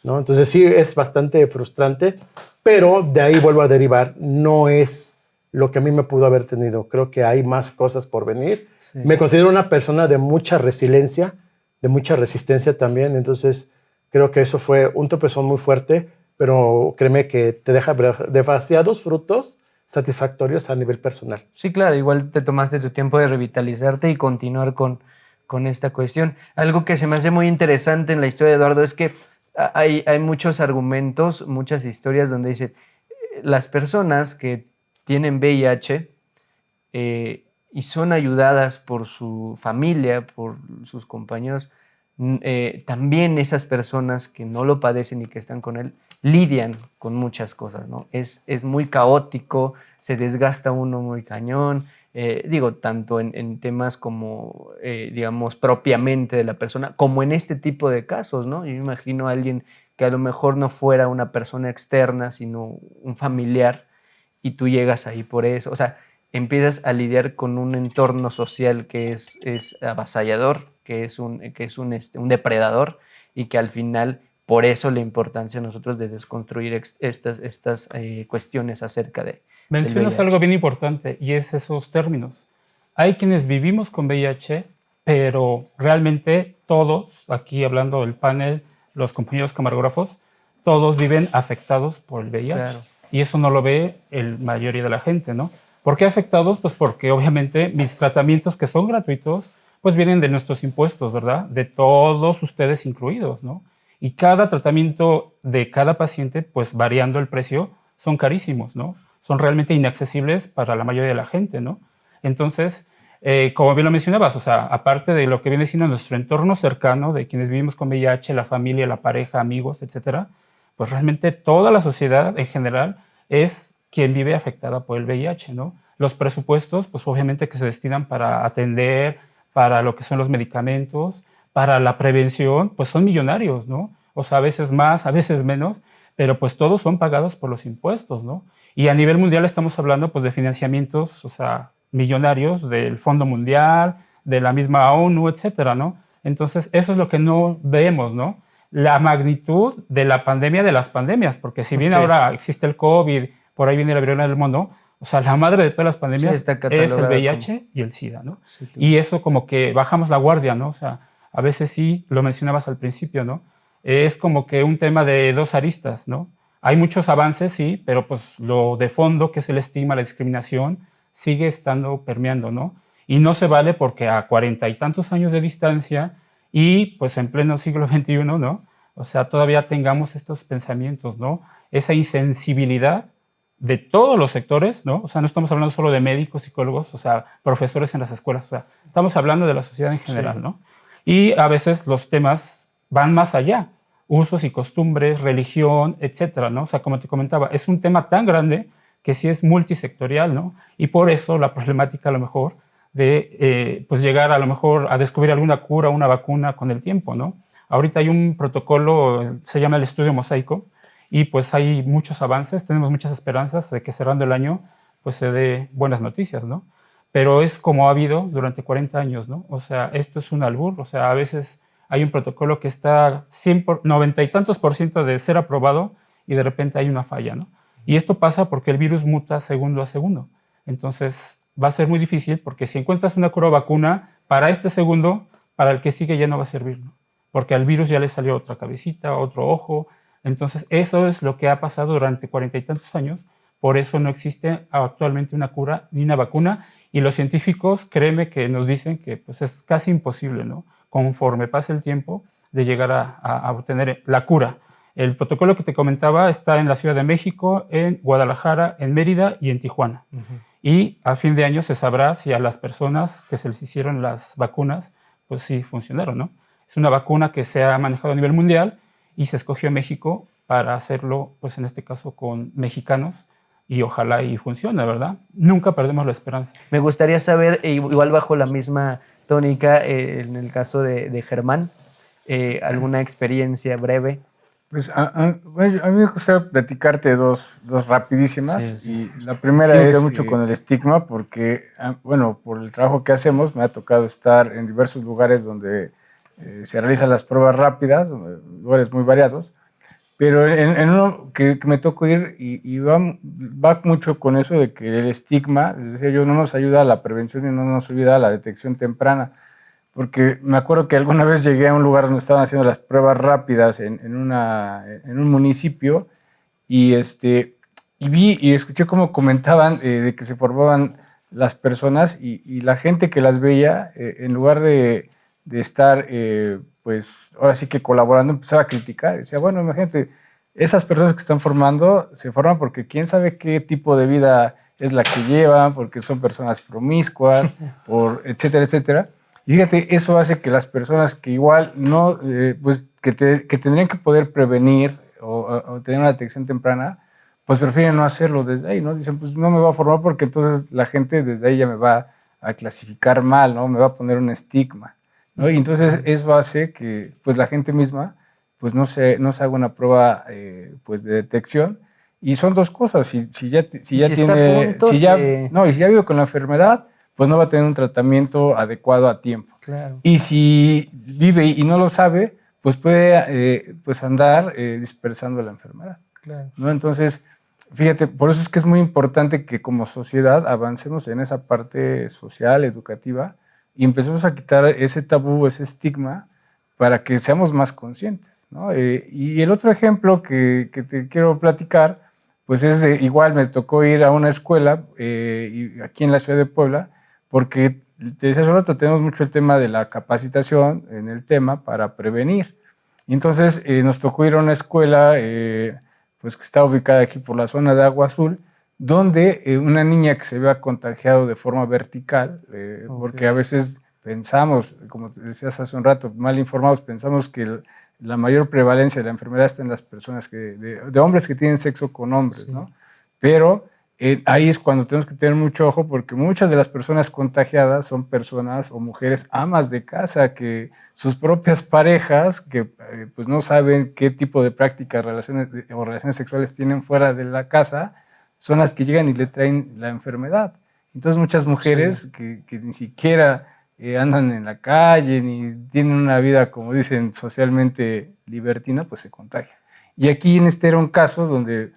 ¿no? Entonces sí es bastante frustrante, pero de ahí vuelvo a derivar. No es lo que a mí me pudo haber tenido. Creo que hay más cosas por venir. Sí. Me considero una persona de mucha resiliencia, de mucha resistencia también, entonces creo que eso fue un tropezón muy fuerte, pero créeme que te deja demasiados frutos satisfactorios a nivel personal. Sí, claro, igual te tomaste tu tiempo de revitalizarte y continuar con esta cuestión. Algo que se me hace muy interesante en la historia de Eduardo es que hay muchos argumentos, muchas historias donde dicen, las personas que tienen VIH y son ayudadas por su familia, por sus compañeros, también esas personas que no lo padecen y que están con él lidian con muchas cosas, ¿no? Es muy caótico, se desgasta uno muy cañón, digo, tanto en temas como, digamos, propiamente de la persona, como en este tipo de casos, ¿no? Yo me imagino a alguien que a lo mejor no fuera una persona externa, sino un familiar, y tú llegas ahí por eso, o sea, empiezas a lidiar con un entorno social que es avasallador, un depredador, y que al final, por eso la importancia de nosotros de desconstruir estas cuestiones acerca del Mencionas VIH. algo bien importante y es esos términos. Hay quienes vivimos con VIH, pero realmente todos, aquí hablando del panel, los compañeros camarógrafos, todos viven afectados por el VIH. Claro. Y eso no lo ve la mayoría de la gente, ¿no? ¿Por qué afectados? Pues porque obviamente mis tratamientos que son gratuitos, pues vienen de nuestros impuestos, ¿verdad? De todos ustedes incluidos, ¿no? Y cada tratamiento de cada paciente, pues variando el precio, son carísimos, ¿no? Son realmente inaccesibles para la mayoría de la gente, ¿no? Entonces, como bien lo mencionabas, o sea, aparte de lo que viene siendo nuestro entorno cercano, de quienes vivimos con VIH, la familia, la pareja, amigos, etcétera, pues realmente toda la sociedad en general es quien vive afectada por el VIH, ¿no? Los presupuestos, pues obviamente que se destinan para atender, para lo que son los medicamentos, para la prevención, pues son millonarios, ¿no? O sea, a veces más, a veces menos, pero pues todos son pagados por los impuestos, ¿no? Y a nivel mundial estamos hablando pues de financiamientos, o sea, millonarios del Fondo Mundial, de la misma ONU, etcétera, ¿no? Entonces, eso es lo que no vemos, ¿no? La magnitud de la pandemia de las pandemias, porque si bien Sí. ahora existe el COVID, por ahí viene la viruela del mono, o sea, la madre de todas las pandemias Sí, está es el catalogada VIH y el SIDA, ¿no? Sí, claro. Y eso como que bajamos la guardia, ¿no? O sea, a veces sí, lo mencionabas al principio, ¿no? Es como que un tema de dos aristas, ¿no? Hay muchos avances, sí, pero pues lo de fondo, que es el estigma, la discriminación, sigue estando permeando, ¿no? Y no se vale porque a 40 y tantos años de distancia y pues en pleno siglo XXI, ¿no? O sea, todavía tengamos estos pensamientos, ¿no? Esa insensibilidad de todos los sectores, ¿no? O sea, no estamos hablando solo de médicos, psicólogos, o sea, profesores en las escuelas, o sea, estamos hablando de la sociedad en general, Sí. ¿no? Y a veces los temas van más allá, usos y costumbres, religión, etcétera, ¿no? O sea, como te comentaba, es un tema tan grande que sí es multisectorial, ¿no? Y por eso la problemática a lo mejor de pues llegar a lo mejor a descubrir alguna cura, una vacuna con el tiempo, ¿no? Ahorita hay un protocolo, se llama el Estudio Mosaico, y pues hay muchos avances, tenemos muchas esperanzas de que cerrando el año pues se dé buenas noticias, ¿no? Pero es como ha habido durante 40 años, ¿no? O sea, esto es un albur, o sea, a veces hay un protocolo que está 90 y tantos % de ser aprobado y de repente hay una falla, ¿no? Y esto pasa porque el virus muta segundo a segundo. Entonces va a ser muy difícil porque si encuentras una cura o vacuna para este segundo, para el que sigue ya no va a servir, ¿no? Porque al virus ya le salió otra cabecita, otro ojo. Entonces eso es lo que ha pasado durante 40 y tantos años. Por eso no existe actualmente una cura ni una vacuna. Y los científicos, créeme que nos dicen que pues, es casi imposible, ¿no? Conforme pase el tiempo, de llegar a obtener la cura. El protocolo que te comentaba está en la Ciudad de México, en Guadalajara, en Mérida y en Tijuana. Y a fin de año se sabrá si a las personas que se les hicieron las vacunas, pues sí funcionaron, ¿no? Es una vacuna que se ha manejado a nivel mundial y se escogió México para hacerlo, pues en este caso con mexicanos, y ojalá y funcione, ¿verdad? Nunca perdemos la esperanza. Me gustaría saber, igual bajo la misma tónica, en el caso de Germán, alguna experiencia breve. Pues bueno, a mí me gustaría platicarte dos rapidísimas. Sí, sí. Y la primera Tiene que es ver mucho con el estigma, porque, bueno, por el trabajo que hacemos, me ha tocado estar en diversos lugares donde se realizan las pruebas rápidas, lugares muy variados, pero en uno que me tocó ir y va mucho con eso de que el estigma, es decir, no nos ayuda a la prevención y no nos ayuda a la detección temprana. Porque me acuerdo que alguna vez llegué a un lugar donde estaban haciendo las pruebas rápidas en un municipio y vi y escuché cómo comentaban de que se formaban las personas y la gente que las veía, en lugar de estar, pues ahora sí que colaborando, empezaba a criticar. Decía, bueno, imagínate, esas personas que están formando se forman porque quién sabe qué tipo de vida es la que llevan, porque son personas promiscuas, etcétera, etcétera. Y fíjate, eso hace que las personas que igual no, pues que tendrían que poder prevenir o tener una detección temprana, pues prefieren no hacerlo desde ahí, ¿no? Dicen, pues no me va a formar porque entonces la gente desde ahí ya me va a clasificar mal, ¿no? Me va a poner un estigma, ¿no? Y entonces eso hace que pues la gente misma pues no se haga una prueba pues de detección. Y son dos cosas, si ya Y si está a tiene, punto, si ya, no, y si ya vive con la enfermedad, pues no va a tener un tratamiento adecuado a tiempo. Claro. Y si vive y no lo sabe, pues puede pues andar dispersando la enfermedad, Claro. ¿no? Entonces, fíjate, por eso es que es muy importante que como sociedad avancemos en esa parte social, educativa, y empecemos a quitar ese tabú, ese estigma, para que seamos más conscientes, ¿no? Y el otro ejemplo que te quiero platicar, pues es igual me tocó ir a una escuela y aquí en la ciudad de Puebla, porque te decía hace rato, tenemos mucho el tema de la capacitación en el tema para prevenir. Y entonces nos tocó ir a una escuela pues que está ubicada aquí por la zona de Agua Azul, donde una niña que se había contagiado de forma vertical, porque a veces pensamos, como te decías hace un rato, mal informados, pensamos que la mayor prevalencia de la enfermedad está en las personas de hombres que tienen sexo con hombres, ¿no? Pero ahí es cuando tenemos que tener mucho ojo porque muchas de las personas contagiadas son personas o mujeres amas de casa que sus propias parejas que pues no saben qué tipo de prácticas o relaciones sexuales tienen fuera de la casa son las que llegan y le traen la enfermedad. Entonces muchas mujeres que ni siquiera andan en la calle ni tienen una vida, como dicen, socialmente libertina, pues se contagian. Y aquí en este era un caso donde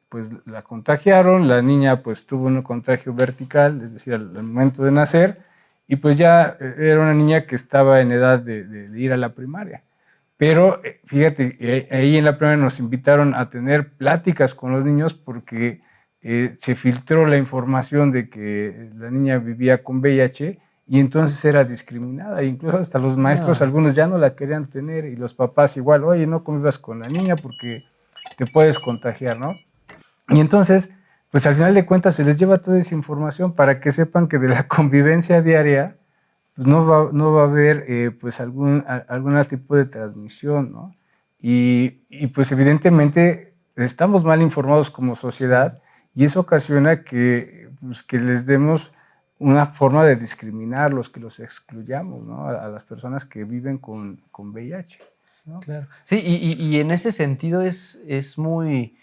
pues la contagiaron, la niña pues tuvo un contagio vertical, es decir, al momento de nacer, y pues ya era una niña que estaba en edad de ir a la primaria. Pero fíjate, ahí en la primaria nos invitaron a tener pláticas con los niños porque se filtró la información de que la niña vivía con VIH y entonces era discriminada. Incluso hasta los maestros, algunos ya no la querían tener y los papás igual, oye, no convivas con la niña porque te puedes contagiar, ¿no? Y entonces, pues al final de cuentas se les lleva toda esa información para que sepan que de la convivencia diaria pues no va a haber pues algún tipo de transmisión, ¿no? Y pues evidentemente estamos mal informados como sociedad y eso ocasiona pues, que les demos una forma de discriminarlos, que los excluyamos, ¿no? A las personas que viven con VIH, ¿no? Claro. Sí, y en ese sentido es muy...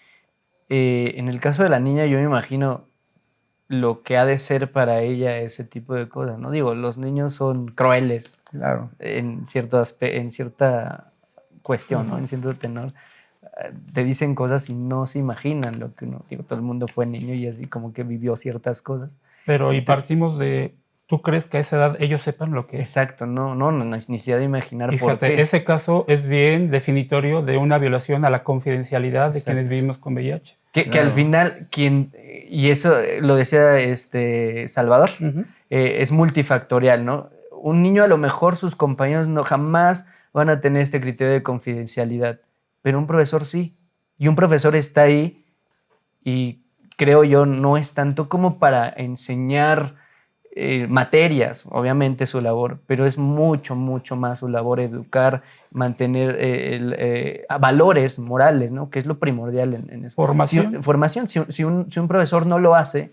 en el caso de la niña, yo me imagino lo que ha de ser para ella ese tipo de cosas, ¿no? Digo, los niños son crueles Claro. en cierta cuestión, ¿no? En cierto tenor. Te dicen cosas y no se imaginan lo que uno... Digo, todo el mundo fue niño y así como que vivió ciertas cosas. Pero y partimos de, ¿tú crees que a esa edad ellos sepan lo que es? Exacto, no hay necesidad de imaginar por Fíjate, qué. ese caso es bien definitorio de una violación a la confidencialidad de quienes vivimos con VIH. Que al final, y eso lo decía Salvador, es multifactorial, ¿no? Un niño a lo mejor sus compañeros no jamás van a tener este criterio de confidencialidad, pero un profesor sí. Y un profesor está ahí y creo yo no es tanto como para enseñar materias, obviamente su labor, pero es mucho más su labor educar, mantener valores morales, ¿no? Que es lo primordial en eso. Formación. Formación. Si un profesor no lo hace,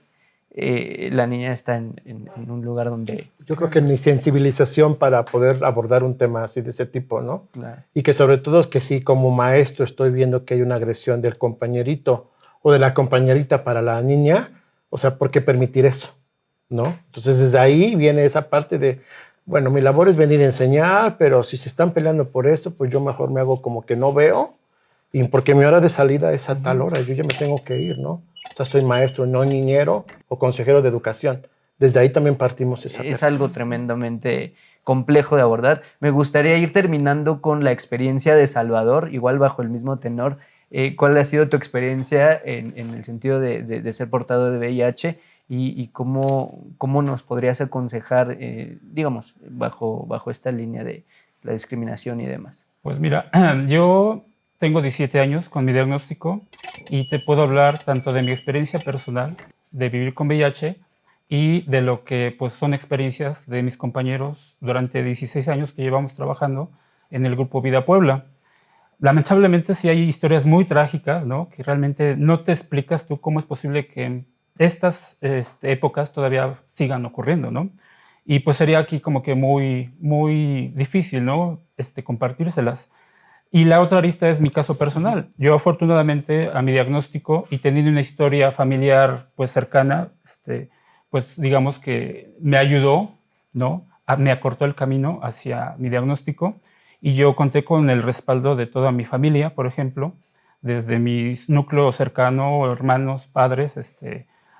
la niña está en un lugar donde... Yo creo que ni sensibilización para poder abordar un tema así de ese tipo, ¿no? Claro. Y que sobre todo es que si como maestro estoy viendo que hay una agresión del compañerito o de la compañerita para la niña, o sea, ¿por qué permitir eso? ¿No? Entonces desde ahí viene esa parte de, bueno, mi labor es venir a enseñar, pero si se están peleando por esto, pues yo mejor me hago como que no veo, y porque mi hora de salida es a tal hora, yo ya me tengo que ir, ¿no? O sea, soy maestro, no niñero o consejero de educación. Desde ahí también partimos esa Es algo tremendamente complejo de abordar. Me gustaría ir terminando con la experiencia de Salvador, igual bajo el mismo tenor. ¿Cuál ha sido tu experiencia en el sentido de ser portador de VIH y cómo nos podrías aconsejar, digamos, bajo esta línea de la discriminación y demás? Pues mira, yo tengo 17 años con mi diagnóstico y te puedo hablar tanto de mi experiencia personal de vivir con VIH y de lo que pues son experiencias de mis compañeros durante 16 años que llevamos trabajando en el Grupo Vida Puebla. Lamentablemente sí hay historias muy trágicas, ¿no? Que realmente no te explicas tú cómo es posible que en estas épocas todavía sigan ocurriendo, ¿no? Y pues sería aquí como que muy difícil, ¿no? Compartírselas. Y la otra arista es mi caso personal. Yo afortunadamente a mi diagnóstico y teniendo una historia familiar pues cercana, pues digamos que me ayudó, ¿no? Me acortó el camino hacia mi diagnóstico y yo conté con el respaldo de toda mi familia, por ejemplo, desde mi núcleo cercano, hermanos, padres,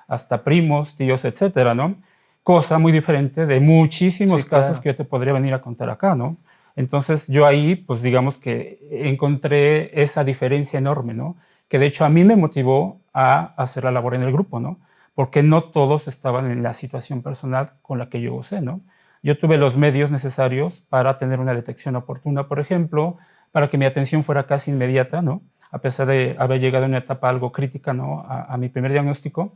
hasta primos, tíos, etcétera, ¿no? Cosa muy diferente de muchísimos casos que yo te podría venir a contar acá, ¿no? Entonces yo ahí, pues digamos que encontré esa diferencia enorme, ¿no? Que de hecho a mí me motivó a hacer la labor en el grupo, ¿no? Porque no todos estaban en la situación personal con la que yo gocé, ¿no? Yo tuve los medios necesarios para tener una detección oportuna, por ejemplo, para que mi atención fuera casi inmediata, ¿no? A pesar de haber llegado a una etapa algo crítica, ¿no? A mi primer diagnóstico.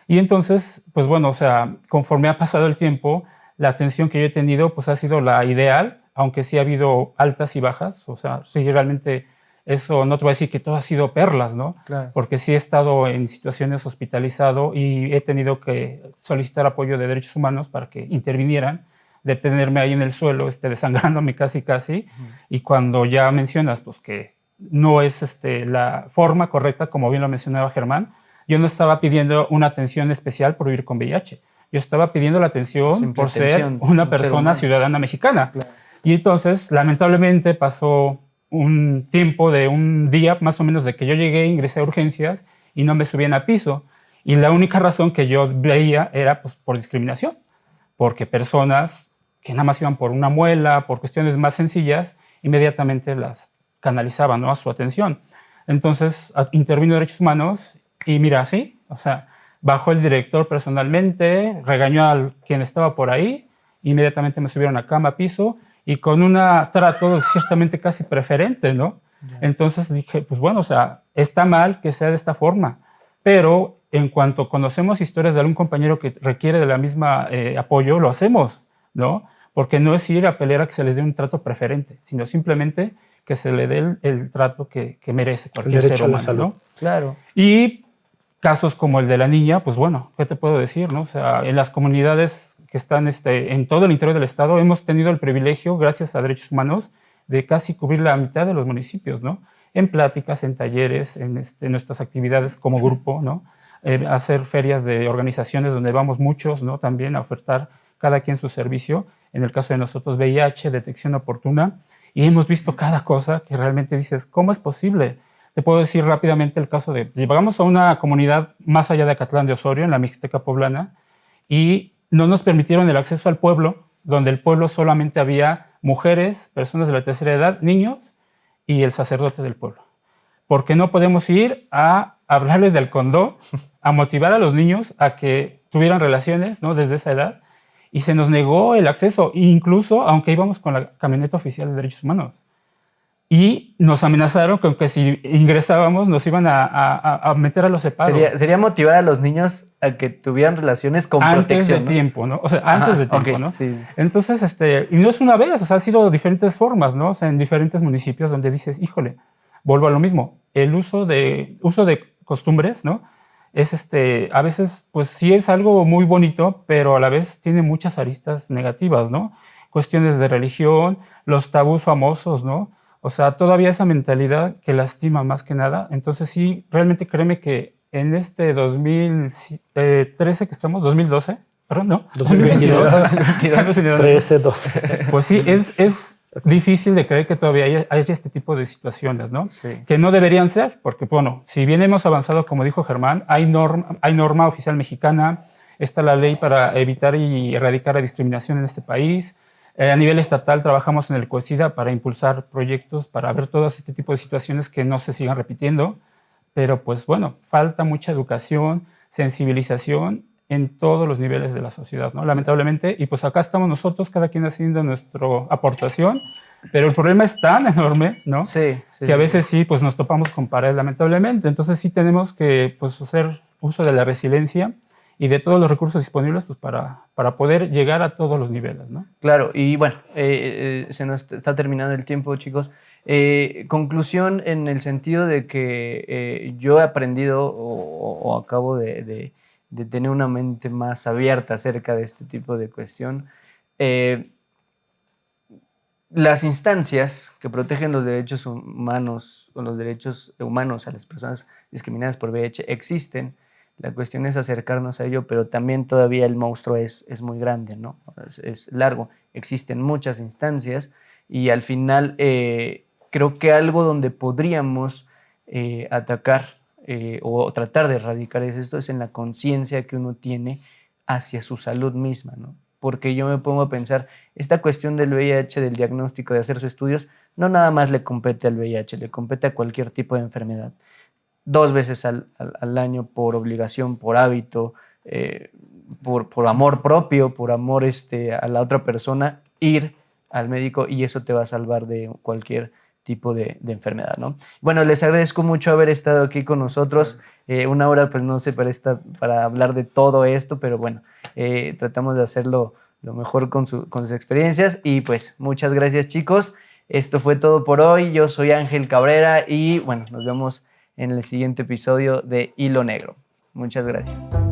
Y entonces, pues bueno, o sea, conforme ha pasado el tiempo, la atención que yo he tenido, pues ha sido la ideal, aunque sí ha habido altas y bajas. O sea, sí, realmente eso no te voy a decir que todo ha sido perlas, ¿no? Claro. Porque sí he estado en situaciones hospitalizado y he tenido que solicitar apoyo de derechos humanos para que intervinieran, detenerme ahí en el suelo, desangrándome casi, y cuando ya mencionas, pues que no es la forma correcta, como bien lo mencionaba Germán, yo no estaba pidiendo una atención especial por vivir con VIH, yo estaba pidiendo la atención Simple por ser atención, una un ser persona humano. ciudadana mexicana. Claro. Y entonces, lamentablemente, pasó un tiempo de un día, más o menos, de que yo llegué, ingresé a urgencias y no me subían a piso. Y la única razón que yo veía era pues, por discriminación, porque personas que nada más iban por una muela, por cuestiones más sencillas, inmediatamente las canalizaban, ¿no? A su atención. Entonces intervino Derechos Humanos y mira, sí, o sea, bajó el director personalmente, regañó a quien estaba por ahí, inmediatamente me subieron a cama, a piso, y con un trato ciertamente casi preferente, ¿no? Entonces dije, pues bueno, o sea, está mal que sea de esta forma, pero en cuanto conocemos historias de algún compañero que requiere de la misma apoyo, lo hacemos, ¿no? Porque no es ir a pelear a que se les dé un trato preferente, sino simplemente que se le dé el trato que merece cualquier ser humano, ¿no? Claro. Y casos como el de la niña, pues bueno, ¿qué te puedo decir, no? O sea, en las comunidades que están en todo el interior del estado hemos tenido el privilegio, gracias a Derechos Humanos, de casi cubrir la mitad de los municipios, ¿no? En pláticas, en talleres, en nuestras actividades como grupo, ¿no? Hacer ferias de organizaciones donde vamos muchos, ¿no? También a ofertar cada quien su servicio. En el caso de nosotros, VIH, detección oportuna, y hemos visto cada cosa que realmente dices, ¿cómo es posible? Te puedo decir rápidamente el caso de, llegamos a una comunidad más allá de Acatlán de Osorio, en la Mixteca poblana, y no nos permitieron el acceso al pueblo, donde el pueblo solamente había mujeres, personas de la tercera edad, niños y el sacerdote del pueblo. Porque no podemos ir a hablarles del condón, a motivar a los niños a que tuvieran relaciones, ¿no? Desde esa edad, y se nos negó el acceso, incluso aunque íbamos con la camioneta oficial de Derechos Humanos. Y nos amenazaron con que si ingresábamos nos iban a meter a los separos. Sería motivar a los niños a que tuvieran relaciones con protección, Antes de tiempo, ¿no? O sea, antes de tiempo, okay, ¿no? Sí. Entonces, y no es una vez, o sea, ha sido diferentes formas, ¿no? O sea, en diferentes municipios donde dices, híjole, vuelvo a lo mismo. El uso de costumbres, ¿no? Es a veces, pues sí es algo muy bonito, pero a la vez tiene muchas aristas negativas, ¿no? Cuestiones de religión, los tabús famosos, ¿no? O sea, todavía esa mentalidad que lastima más que nada. Entonces sí, realmente créeme que en 2013 que estamos, 2012, perdón, ¿no? 2022. 13, 12. Pues sí, es difícil de creer que todavía hay este tipo de situaciones, ¿no? Sí. Que no deberían ser, porque, bueno, si bien hemos avanzado, como dijo Germán, hay norma oficial mexicana, está la ley para evitar y erradicar la discriminación en este país. A nivel estatal trabajamos en el COESIDA para impulsar proyectos, para ver todo este tipo de situaciones que no se sigan repitiendo, pero pues bueno, falta mucha educación, sensibilización en todos los niveles de la sociedad, ¿no? Lamentablemente, y pues acá estamos nosotros, cada quien haciendo nuestra aportación, pero el problema es tan enorme, ¿no? Sí, Que a veces sí, pues nos topamos con pared, lamentablemente. Entonces sí tenemos que pues hacer uso de la resiliencia y de todos los recursos disponibles pues, para poder llegar a todos los niveles, ¿no? Claro, y bueno, se nos está terminando el tiempo, chicos. Conclusión en el sentido de que yo he aprendido o acabo de tener una mente más abierta acerca de este tipo de cuestión. Las instancias que protegen los derechos humanos o los derechos humanos a las personas discriminadas por VIH existen. La cuestión es acercarnos a ello, pero también todavía el monstruo es muy grande, ¿no? Es largo. Existen muchas instancias y al final creo que algo donde podríamos atacar o tratar de erradicar esto es en la conciencia que uno tiene hacia su salud misma, ¿no? Porque yo me pongo a pensar, esta cuestión del VIH, del diagnóstico, de hacerse estudios, no nada más le compete al VIH, le compete a cualquier tipo de enfermedad. 2 veces al año por obligación, por hábito, por amor propio, por amor a la otra persona, ir al médico y eso te va a salvar de cualquier tipo de enfermedad, ¿no? Bueno, les agradezco mucho haber estado aquí con nosotros. 1 hora, pues no sé, para hablar de todo esto, pero bueno, tratamos de hacerlo lo mejor con sus experiencias y pues muchas gracias, chicos. Esto fue todo por hoy. Yo soy Ángel Cabrera y bueno, nos vemos en el siguiente episodio de Hilo Negro. Muchas gracias.